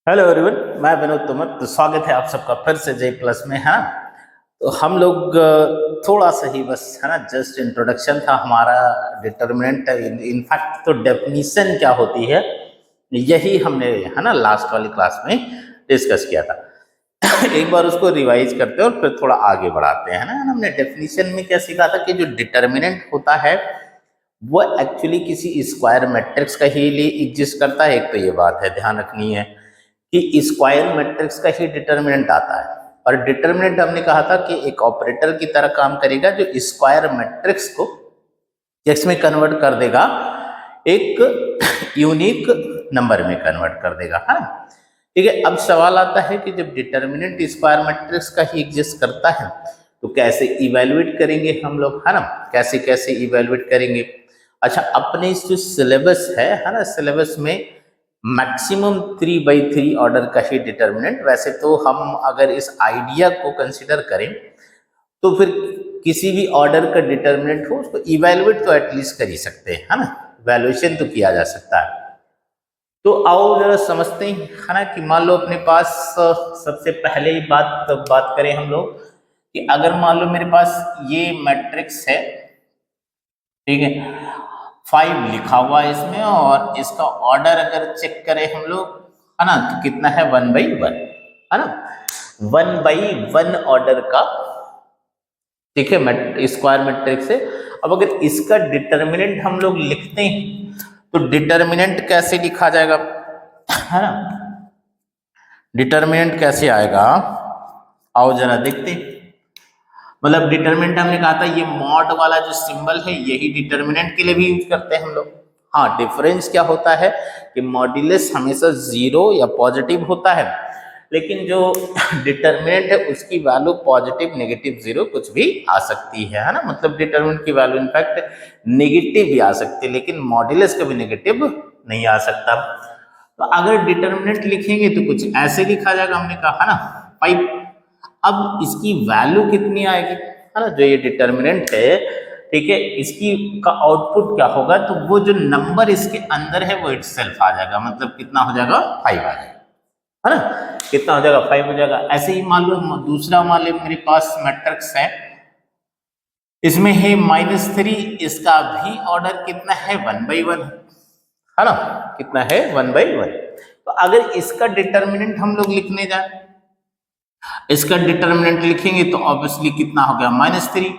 Hello everyone, मैं विनोद तोमर। तो स्वागत है आप सबका फिर से जे प्लस में। है तो हम लोग थोड़ा सा ही बस है ना, जस्ट इंट्रोडक्शन था हमारा डिटर्मिनेंट। इनफैक्ट तो डेफिनीशन क्या होती है यही हमने है ना लास्ट वाली क्लास में डिस्कस किया था। एक बार उसको रिवाइज करते हैं और फिर थोड़ा आगे बढ़ाते हैं। ना हमने डेफिनीशन में क्या सीखा था कि जो डिटर्मिनेंट होता है वो एक्चुअली किसी स्क्वायर मैट्रिक्स का ही लिए एग्जिस्ट करता है। एक तो ये बात है ध्यान रखनी है कि स्क्वायर मैट्रिक्स का ही डिटर्मिनेंट आता है। और डिटर्मिनेंट हमने कहा था कि एक ऑपरेटर की तरह काम करेगा जो स्क्वायर मैट्रिक्स को एक्स में कन्वर्ट कर देगा, एक यूनिक नंबर में कन्वर्ट कर देगा। है ना, ठीक है। अब सवाल आता है कि जब डिटर्मिनेंट स्क्वायर मैट्रिक्स का ही एग्जिस्ट करता है तो कैसे इवेल्युएट करेंगे हम लोग, है ना, कैसे कैसे इवेल्युएट करेंगे। अच्छा, अपने इस जो सिलेबस है ना, सिलेबस में मैक्सिमम 3/3 ऑर्डर का ही डिटर्मिनेंट। वैसे तो हम अगर इस आइडिया को कंसिडर करें तो फिर किसी भी ऑर्डर का डिटर्मिनेंट हो उसको इवेल्युएट तो एटलीस्ट कर ही सकते हैं, है ना, वैल्यूएशन तो किया जा सकता है। तो आओ जरा समझते हैं, है ना, कि मान लो अपने पास सबसे पहले ही बात करें हम लोग कि अगर मान लो मेरे पास ये मैट्रिक्स है, ठीक है, 5 लिखा हुआ है इसमें, और इसका ऑर्डर अगर चेक करें हम लोग, है ना, तो कितना है 1/1, है ना, 1/1 ऑर्डर का, ठीक है, स्क्वायर मैट्रिक्स है। अब अगर इसका डिटर्मिनेंट हम लोग लिखते हैं तो डिटर्मिनेंट कैसे लिखा जाएगा, है ना, डिटर्मिनेंट कैसे आएगा, आओ जरा देखते हैं। मतलब डिटर्मिनेंट हमने कहा था ये मॉड वाला जो सिंबल है यही डिटर्मिनेंट के लिए भी यूज करते हैं हम लोग। हाँ, डिफरेंस क्या होता है कि मॉड्यूलस हमेशा 0 या पॉजिटिव होता है, लेकिन जो डिटर्मिनेंट है उसकी वैल्यू पॉजिटिव, नेगेटिव, 0 कुछ भी आ सकती है ना। मतलब डिटर्मिनेंट की वैल्यू इनफैक्ट नेगेटिव भी आ सकती है, लेकिन मॉड्यूलस कभी नेगेटिव नहीं आ सकता। तो अगर डिटर्मिनेंट लिखेंगे तो कुछ ऐसे लिखा जाएगा, हमने कहा है ना 5। अब इसकी वैल्यू कितनी आएगी, है ना, जो ये डिटर्मिनेंट है, ठीक है, इसकी का आउटपुट क्या होगा, तो वो जो नंबर इसके अंदर है वो इटसेल्फ आ जाएगा। मतलब कितना हो जाएगा, 5 आ जाएगा, है ना, कितना हो जाएगा, 5 हो जाएगा। ऐसे ही मान लो दूसरा मान लो मेरे पास मैट्रिक्स है, इसमें है -3, इसका भी ऑर्डर कितना है 1/1, है ना, कितना है 1/1। तो अगर इसका डिटर्मिनेंट हम लोग लिखने जाए, इसका डिटर्मिनेंट लिखेंगे तो ऑब्वियसली कितना हो गया -3।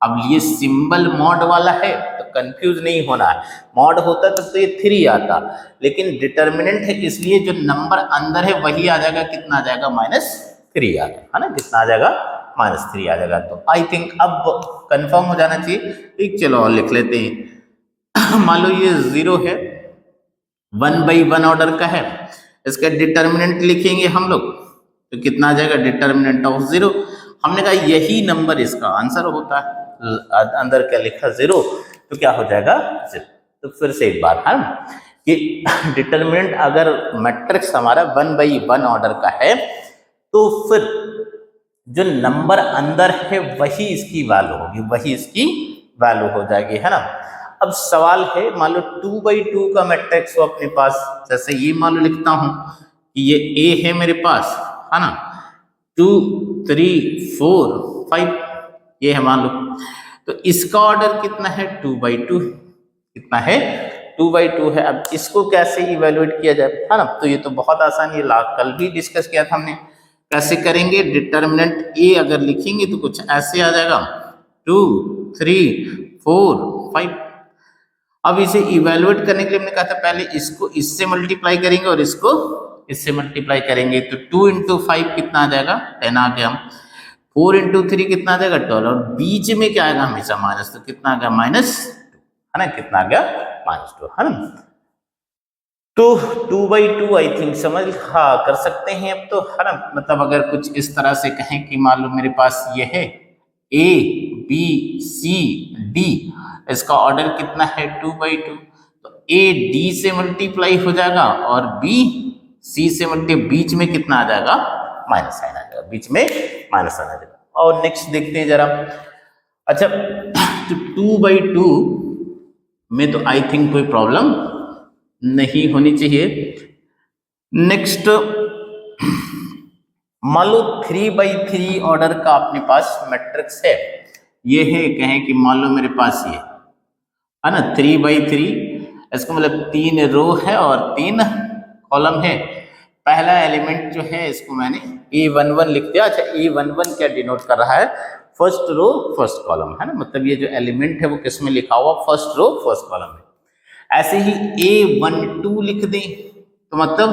अब ये सिंबल मॉड वाला है तो कंफ्यूज नहीं होना है, मॉड होता तब तो ये 3 आता, लेकिन डिटर्मिनेंट है इसलिए जो नंबर अंदर है वही आ जाएगा, कितना आ जाएगा, -3 आ जाएगा, है ना, कितना आ जाएगा, -3 आ जाएगा। तो आई थिंक अब कंफर्म हो जाना चाहिए। ठीक, चलो और लिख लेते हैं। मान लो ये 0 है, 1/1 ऑर्डर का है, इसका डिटर्मिनेंट लिखेंगे हम लोग तो कितना आ जाएगा, डिटर्मिनेंट ऑफ 0। हमने कहा यही नंबर इसका आंसर होता है, अंदर क्या लिखा 0, तो क्या हो जाएगा 0। तो फिर से एक बार है कि डिटर्मिनेंट अगर मैट्रिक्स हमारा 1/1 ऑर्डर का है तो फिर जो नंबर अंदर है वही इसकी वैल्यू होगी, वही इसकी वैल्यू हो जाएगी, है ना। अब सवाल है, मान लो 2/2 का मैट्रिक्स हो अपने पास, जैसे ये मान लो लिखता हूं कि ये A है मेरे पास, है ना, 2 3 4 5 ये है मान लो, तो इसका ऑर्डर कितना है 2/2, कितना है 2/2 है। अब इसको कैसे इवेल्युएट किया जाए, है ना, तो ये तो बहुत आसान, ये कल भी डिस्कस किया था हमने। कैसे करेंगे, डिटर्मिनेंट ए अगर लिखेंगे तो कुछ ऐसे आ जाएगा 2 3 4 5। अब इसे इवेल्युएट करने के लिए हमने कहा था पहले इसको इससे मल्टीप्लाई करेंगे और इसको इससे मल्टीप्लाई करेंगे, तो 2 × 5 कितना आ जाएगा, 10 आ गया। 4 × 3 कितना आ जाएगा, 12, और बीच में क्या आएगा, हमेशा माइनस, तो कितना आ गया, -2, है ना, कितना आ गया, -2, है ना। तो 2/2 आई थिंक समझ हाँ कर सकते हैं अब तो, है ना। मतलब अगर कुछ इस तरह से कहें कि मान लो मेरे पास ये है ABCD, इसका ऑर्डर कितना है 2/2, तो AD से मल्टीप्लाई हो जाएगा और BC से मल्टीप्लाई, बीच में कितना आ जाएगा, माइनस साइन आ जाएगा, बीच में माइनस साइन आ जाएगा। और नेक्स्ट देखते हैं जरा। अच्छा, तो 2/2 में तो आई थिंक कोई प्रॉब्लम नहीं होनी चाहिए। नेक्स्ट मान लो 3x3 ऑर्डर का अपने पास मैट्रिक्स है, ये है, कहें कि मान लो मेरे पास ये है ना 3x3, इसका मतलब 3 रो है और 3 कॉलम है। पहला एलिमेंट जो है इसको मैंने E11 लिख दिया। अच्छा, E11 क्या डिनोट कर रहा है? फर्स्ट रो फर्स्ट कॉलम, है ना, मतलब ये जो एलिमेंट है वो किस में लिखा हुआ? फर्स्ट रो फर्स्ट कॉलम में। ऐसे ही A12 लिख दें तो मतलब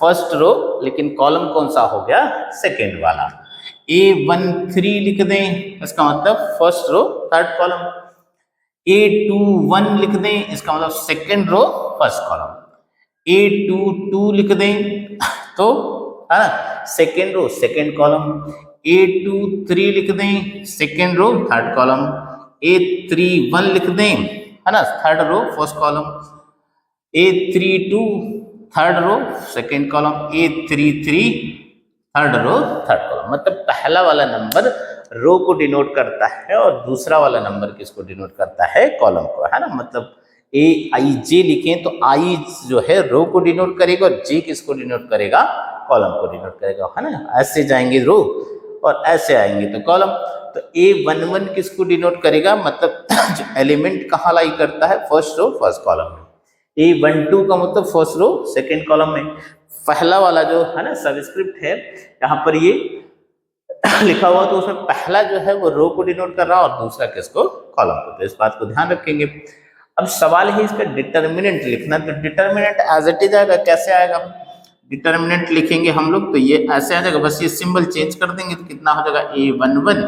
फर्स्ट रो, लेकिन कॉलम कौन सा हो गया? सेकेंड वाला। A13 लिख दें, इसका मतलब first row third column. A21 लिख दें, इसका मतलब second row first column. A22 लिख दें तो है ना second row second column. A23 लिख दें, second row third column. A31 लिख दें, है ना, third row first column. A32 third row second column. A33 third row third column. मतलब पहला वाला नंबर रो को डिनोट करता है और दूसरा वाला नंबर किसको डिनोट करता है? कॉलम को, है ना। मतलब AIJ लिखें तो I जो है रो को डिनोट करेगा और J किसको डिनोट करेगा? कॉलम को डिनोट करेगा, है ना। ऐसे जाएंगे रो और ऐसे आएंगे तो कॉलम। तो A11 किसको डिनोट करेगा? मतलब जो एलिमेंट कहाँ लाई करता है? फर्स्ट रो फर्स्ट कॉलम में। A12 का मतलब फर्स्ट रो सेकेंड कॉलम में। पहला वाला जो है ना सबस्क्रिप्ट है, यहाँ पर ये लिखा हुआ तो उसमें पहला जो है वो रो को डिनोट कर रहा है और दूसरा किसको? कॉलम को। तो इस बात को ध्यान रखेंगे। अब सवाल है इसका डिटर्मिनेंट लिखना। तो डिटर्मिनेंट एज इट इज आएगा। कैसे आएगा? डिटर्मिनेंट लिखेंगे हम लोग तो ये ऐसे आ जाएगा, बस ये सिंबल चेंज कर देंगे तो कितना हो जाएगा? A11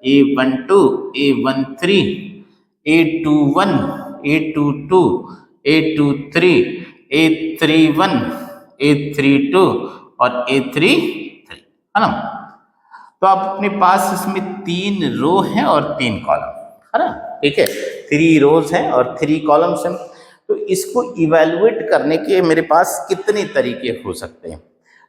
A12 A13 A21 A22 A23 A31 A32 और A33, है ना। तो आप अपने पास इसमें 3 रो हैं और 3 कॉलम, है ना, ठीक है। 3 रोज हैं और 3 कॉलम्स हैं। तो इसको इवेलुएट करने के मेरे पास कितने तरीके हो सकते हैं?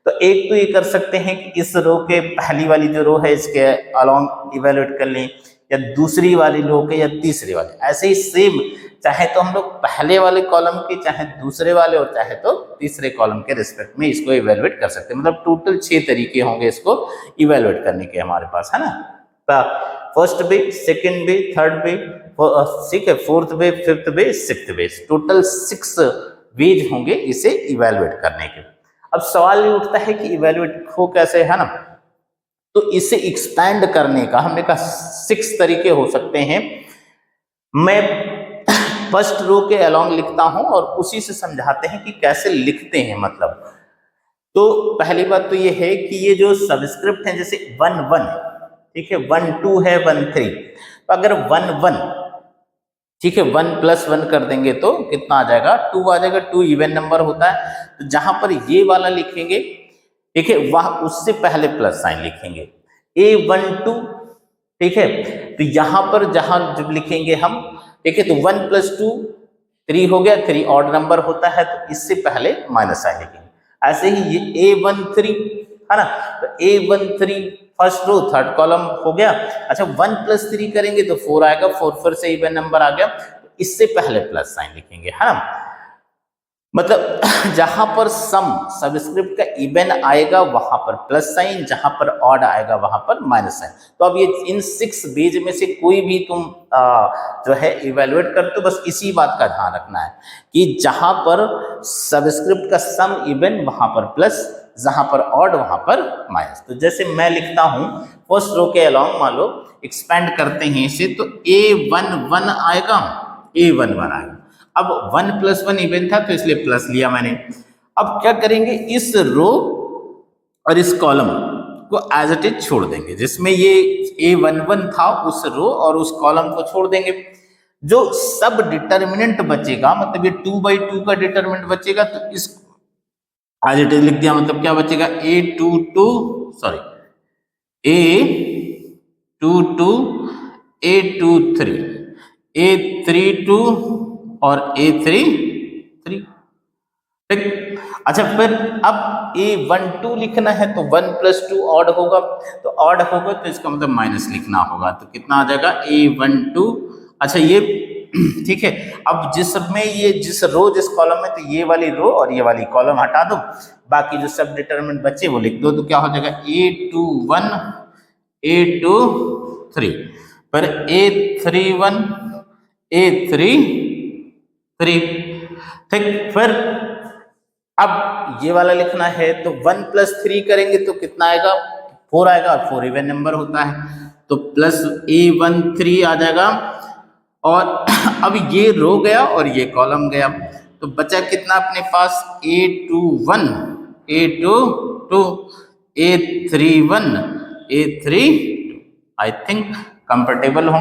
तो एक तो ये कर सकते हैं कि इस रो के पहली वाली जो रो है इसके अलोंग इवेलुएट कर लें, या दूसरी वाली रो के, या तीसरी वाली। ऐसे ही सेम, चाहे तो हम लोग पहले वाले कॉलम के, चाहे दूसरे वाले, और चाहे तो तीसरे कॉलम के रिस्पेक्ट में इसको इवेलुएट कर सकते हैं। मतलब टोटल 6 तरीके होंगे इसको इवेलुएट करने के हमारे पास, है ना। फर्स्ट बे, सेकेंड बे, थर्ड बे, ठीक है, फोर्थ बे, फिफ्थ बे, सिक्स्थ बे। टोटल 6 वेज होंगे इसे इवेलुएट करने के। अब सवाल ये उठता है कि इवेलुएट हो कैसे, है ना। तो इसे एक्सपैंड करने का हमने कहा 6 तरीके हो सकते हैं। मैं फर्स्ट रो के अलोंग लिखता हूं और उसी से समझाते हैं कि कैसे लिखते हैं। मतलब तो पहली बात तो ये है कि ये जो सबस्क्रिप्ट है, जैसे 1 1, ठीक है, 1 2 है, 1 3, तो अगर 1 1, ठीक है, 1 + 1 कर देंगे तो कितना आ जाएगा? 2 आ जाएगा। 2 इवन नंबर होता है। तो जहां पर ये वाला लिखेंगे, ठीक है, वहां उससे पहले प्लस साइन लिखेंगे। A12, ठीक है, तो यहां पर जहां जब लिखेंगे हम, ठीक है, तो 1 + 2 3 हो गया। 3 ऑड नंबर होता है तो इससे पहले माइनस साइन लिखेंगे। ऐसे ही ये A13, है ना, तो A13 first row third column हो गया। अच्छा, 1 + 3 करेंगे तो 4 आएगा। 4 फिर से इवन नंबर आ गया, तो इससे पहले प्लस साइन लिखेंगे, है ना। मतलब जहां पर सम सबस्क्रिप्ट का इवन आएगा वहां पर प्लस साइन, जहां पर ऑड आएगा वहां पर माइनस साइन। तो अब ये इन 6 बेज में से कोई भी तुम जो है इवेलुएट करते हो, बस इसी बात का ध्यान रखना है कि जहां पर सबस्क्रिप्ट का सम इवन वहां पर प्लस, जहां पर ऑड वहां पर माइनस। तो जैसे मैं लिखता हूं फर्स्ट रो के अलोंग, मान लो एक्सपेंड करते हैं इसे, तो A11 आएगा, A11 आएगा। अब 1 + 1 इवन था तो इसलिए प्लस लिया मैंने। अब क्या करेंगे? इस रो और इस कॉलम को एज इट इज छोड़ देंगे, जिसमें ये A11 था उस रो और उस कॉलम को छोड़ देंगे। जो सब डिटर्मिनेंट बचेगा, मतलब ये 2/2 का डिटर्मिनेंट बचेगा, तो इस एज इट इज लिख दिया। मतलब क्या बचेगा? A22 A23 A32 और A33, ठीक। अच्छा, फिर अब A12 लिखना है तो 1 + 2 ऑड होगा, तो ऑड होगा तो इसका मतलब माइनस लिखना होगा। तो कितना आ जाएगा? A12। अच्छा, ये ठीक है, अब जिस रो जिस कॉलम में, तो ये वाली रो और ये वाली कॉलम हटा दो, बाकी जो सब डिटरमिनेंट बचे वो लिख दो। तो क्या हो जाएगा A21 A23 पर A31 A33, ठीक। फिर अब ये वाला लिखना है तो 1 + 3 करेंगे तो कितना आएगा, 4 आएगा, और 4 इवन नंबर होता है, तो प्लस A13 आ जाएगा। और अब ये रो गया और ये कॉलम गया, तो बचा कितना अपने पास, A21 A22 A31 A32। I think comfortable हो।